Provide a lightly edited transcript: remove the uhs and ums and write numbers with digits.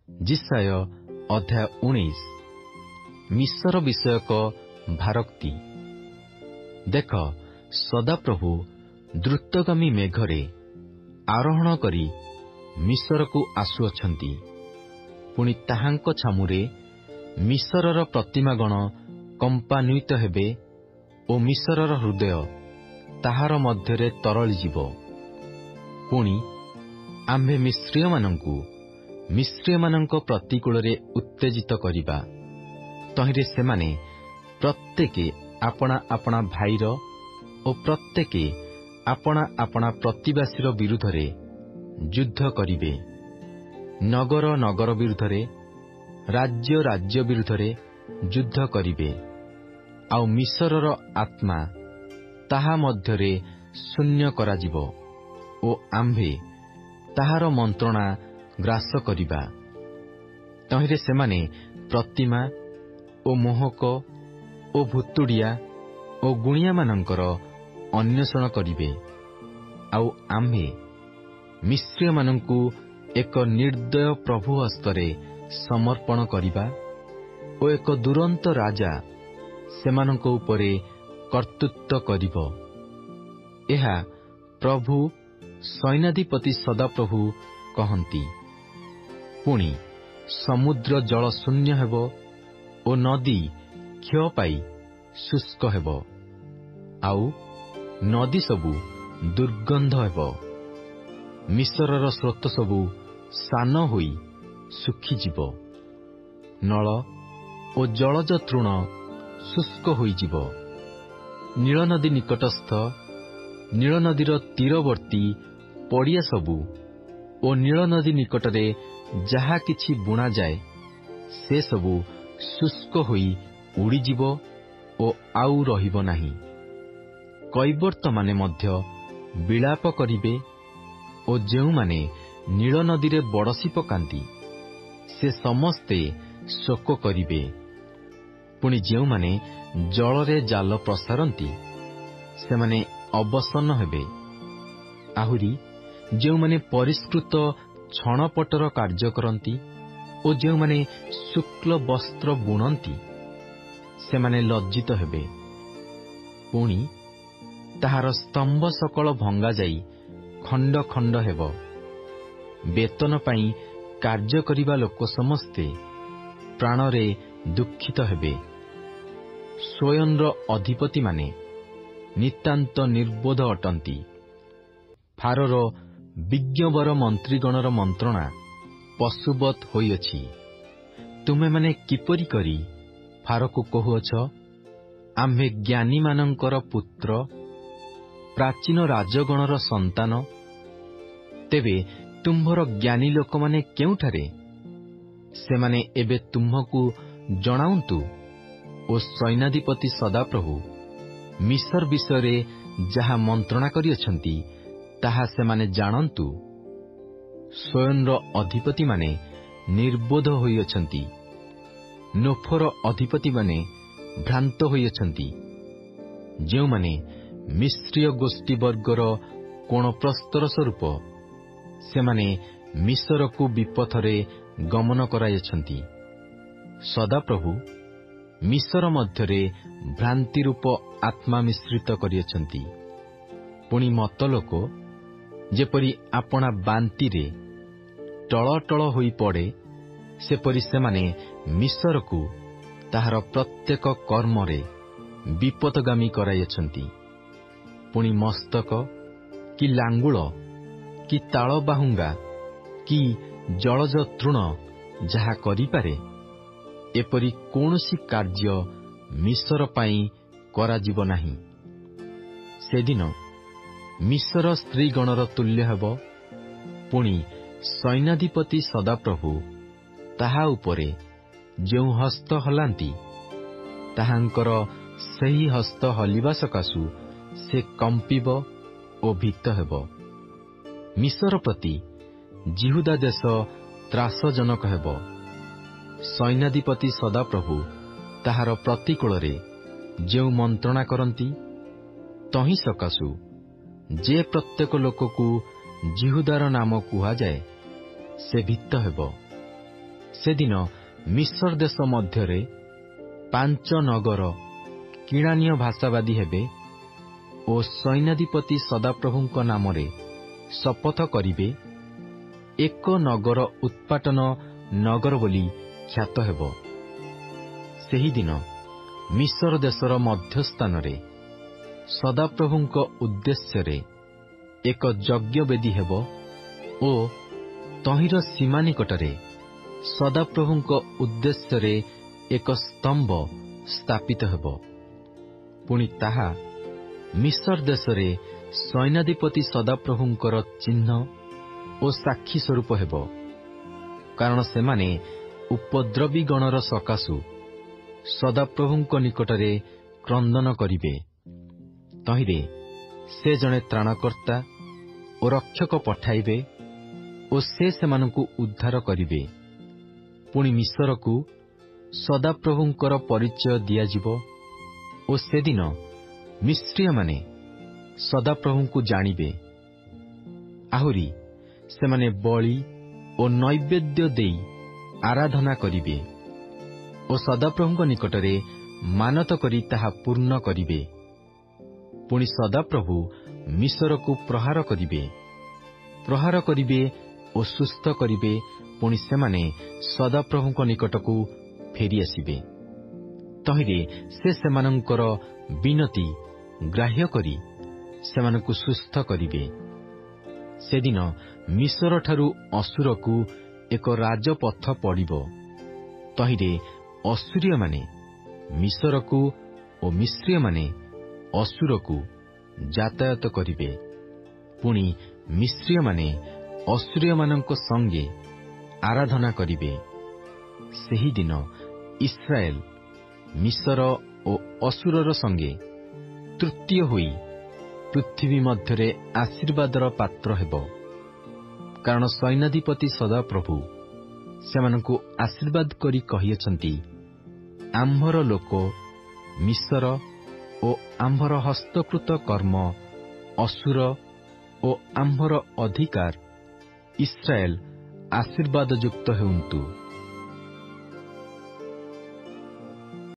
जिसाय अध्याय 19 मिस्र विषयक भारक्ति। देख, सदाप्रभु द्रुतगामी मेघरे आरोहण करी मिस्र को आसुअछंती। पुणी ताहांक छामुरे मिस्रर प्रतिमागण कंपान्वित हेबे ओ मिस्रर हृदय ताहार मध्यरे तरळिजिब। पुणी आम्भे मिस्रीयमानंक प्रतिकूलरे उत्तेजित करिबा। तहिरे सेमाने प्रत्येके आपणा आपणा भाईर ओ प्रत्येके आपणा आपणा प्रतिबासीर विरुद्धरे युद्ध करिबे। नगर नगर विरुद्धरे, राज्य राज्य विरुद्धरे युद्ध करिबे। आउ मिस्रर आत्मा ताहा मध्यरे शून्य कराजिब ओ आम्भे ताहार मंत्रणा ग्रास करिबा। तहिरे सेमाने प्रतिमा ओ मोहक ओ भुतुड़िया ओ गुणिया मानंकर अन्वेषण करिबे। आउ आम्भे मिस्रीय मानंकु एक निर्दय प्रभु हस्तरे समर्पण करिबा ओ एक दुरंत राजा सेमानंक उपरे कर्तृत्व करिब। एहा प्रभु सैन्याधिपति सदाप्रभु कहंती। पुणी समुद्र जल शून्य हेबो ओ नदी क्षय पाई शुष्क हेबो। आउ नदी सबु दुर्गंध हेबो। मिस्रर स्रोत सबु सान होई सुखीजिब। नल ओ जलज तृण शुष्क होईजिब। नीलनदी निकटस्थ नीलनदीर तीरवर्ती पड़िया सबु ओ नीलनदी निकटरे जहा किछि बुणा जाए से सबु शुष्क होई उड़ीजिब ओ आउ रहिब नाही। कैवर्त माने मध्य विलाप करिबे ओ जेउमाने नील नदीरे बड़सी पकांती से समस्ते शोक करिबे। पुणी जेउमाने जलरे जाल प्रसारंती सेमाने अवसन्न हेबे। आहुरी जेउमाने परिष्कृत छणपटर कार्य करंती ओ जेउमाने शुक्ल वस्त्र बुणंती सेमाने लज्जित हेबे। पुणी ताहार स्तंभ सकल भंगा जाई खंड खंड हेबो। वेतन पाई कार्य करिबा लोक समस्ते प्राणरे दुखित हेबे। स्वयंर अधिपति माने नितांत निर्बोध अटंती। फारोर विज्ञवर मंत्रीगणर मंत्रणा पशुवत होइअछि। तुमे माने किपरि करी फारोको कहुअछ, आम्भे ज्ञानी मानंकर पुत्र, प्राचीन राजगणर संतान। तेबे तुम्भर ज्ञानी लोक माने केउठारे? सेमाने एबे तुम्हकु जणाउंतु ओ सैन्याधिपति सदाप्रभु मिस्र विषୟରେ जहा मंत्रणा करिअछंती ताहा सेमाने जानन्तु। स्वयंर अधिपति माने निर्बोध होइअछंती। नोफर अधिपति माने भ्रांत होइअछंती। जेउ माने मिस्रीय गोष्ठी वर्गर कोण प्रस्तर स्वरूप सेमाने मिस्रकु विपथरे गमन कराइछंती। सदाप्रभु मिस्र मध्यरे भ्रांति रूप आत्मा मिश्रित करिअछंती। पुणी मत लोक जेपरि आपणा बांतिरे टळ टळ होई पड़े सेपरि सेमाने मिस्रकु ताहार प्रत्येक कर्मरे विपथगामी कराइछंती। पुणी मस्तक कि लांगुल कि ताଳ बाहुंगा कि जलज तृण जहा करिपारे एपरि कौनसी कार्य मिस्र पाई कराजिब नाही। सेदिन मिस्र स्त्री गणर तुल्य हेबो। पुणी सैन्याधिपति सदाप्रभु ताहा उपरे जेउ हस्त हलांती ताहांकर सेही हस्त हलिबा सकाशु से कंपिब ओ भीत हेबो। मिस्र प्रति जिहुदा देश त्रासजनक हेबो। सैन्याधिपति सदाप्रभु ताहार प्रतिकूलरे जेउ मंत्रणा करंती तही सकाशु जे प्रत्येक लोककु जिहुदार नाम कुहा जाए से भीत हेबो। ସେଦିନ ମିଶ୍ର ଦେଶ ମଧ୍ୟରେ 5 ନଗର କିଣାନୀୟ ଭାଷାବାଦୀ ହେବେ ଓ ସୈନ୍ୟାଧିପତି ସଦାପ୍ରଭୁଙ୍କ ନାମରେ ଶପଥ କରିବେ, ଏକ ନଗର ଉତ୍ପାଟନ ନଗର ବୋଲି ଖ୍ୟାତ ହେବ। ସେହିଦିନ ମିଶ୍ର ଦେଶର ମଧ୍ୟସ୍ଥାନରେ ସଦାପ୍ରଭୁଙ୍କ ଉଦ୍ଦେଶ୍ୟରେ ଏକ ଯଜ୍ଞବେଦୀ ହେବ ଓ ତହିଁର ସୀମା ନିକଟରେ ସଦାପ୍ରଭୁଙ୍କ ଉଦ୍ଦେଶ୍ୟରେ ଏକ ସ୍ତମ୍ଭ ସ୍ଥାପିତ ହେବ। ପୁଣି ତାହା ମିଶ୍ର ଦେଶରେ ସୈନ୍ୟାଧିପତି ସଦାପ୍ରଭୁଙ୍କର ଚିହ୍ନ ଓ ସାକ୍ଷୀ ସ୍ୱରୂପ ହେବ, କାରଣ ସେମାନେ ଉପଦ୍ରବୀ ଗଣର ସକାଶୁ ସଦାପ୍ରଭୁଙ୍କ ନିକଟରେ କ୍ରନ୍ଦନ କରିବେ। ତହିଁରେ ସେ ଜଣେ ତ୍ରାଣକର୍ତ୍ତା ଓ ରକ୍ଷକ ପଠାଇବେ ଓ ସେ ସେମାନଙ୍କୁ ଉଦ୍ଧାର କରିବେ। ପୁଣି ମିଶ୍ରକୁ ସଦାପ୍ରଭୁଙ୍କର ପରିଚୟ ଦିଆଯିବ ଓ ସେଦିନ ମିଶ୍ରୀୟମାନେ ସଦାପ୍ରଭୁଙ୍କୁ ଜାଣିବେ। ଆହୁରି ସେମାନେ ବଳି ଓ ନୈବେଦ୍ୟ ଦେଇ ଆରାଧନା କରିବେ ଓ ସଦାପ୍ରଭୁଙ୍କ ନିକଟରେ ମାନତ କରି ତାହା ପୂର୍ଣ୍ଣ କରିବେ। ପୁଣି ସଦାପ୍ରଭୁ ମିଶ୍ରକୁ ପ୍ରହାର କରିବେ ଓ ସୁସ୍ଥ କରିବେ। ପୁଣି ସେମାନେ ସଦାପ୍ରଭୁଙ୍କ ନିକଟକୁ ଫେରିଆସିବେ। ତହିଁରେ ସେ ସେମାନଙ୍କର ବିନତି ଗ୍ରାହ୍ୟ କରି ସେମାନଙ୍କୁ ସୁସ୍ଥ କରିବେ। ସେଦିନ ମିଶ୍ରଠାରୁ ଅସୁରକୁ ଏକ ରାଜପଥ ପଡ଼ିବ। ତହିଁରେ ଅସୁରୀୟମାନେ ମିଶ୍ରକୁ ଓ ମିଶ୍ରୀୟମାନେ ଅସୁରକୁ ଯାତାୟାତ କରିବେ। ପୁଣି ମିଶ୍ରୀୟମାନେ ଅସୁରୀୟମାନଙ୍କ ସଙ୍ଗେ ଆରାଧନା କରିବେ। ସେହିଦିନ ଇସ୍ରାଏଲ ମିଶ୍ର ଓ ଅସୁରର ସଙ୍ଗେ ତୃତୀୟ ହୋଇ ପୃଥିବୀ ମଧ୍ୟରେ ଆଶୀର୍ବାଦର ପାତ୍ର ହେବ, କାରଣ ସୈନ୍ୟାଧିପତି ସଦାପ୍ରଭୁ ସେମାନଙ୍କୁ ଆଶୀର୍ବାଦ କରି କହିଅଛନ୍ତି, ଆମ୍ଭର ଲୋକ ମିଶ୍ର ଓ ଆମ୍ଭର ହସ୍ତକୃତ କର୍ମ ଅସୁର ଓ ଆମ୍ଭର ଅଧିକାର ଇସ୍ରାଏଲ ଆଶୀର୍ବାଦଯୁକ୍ତ ହେଉନ୍ତୁ।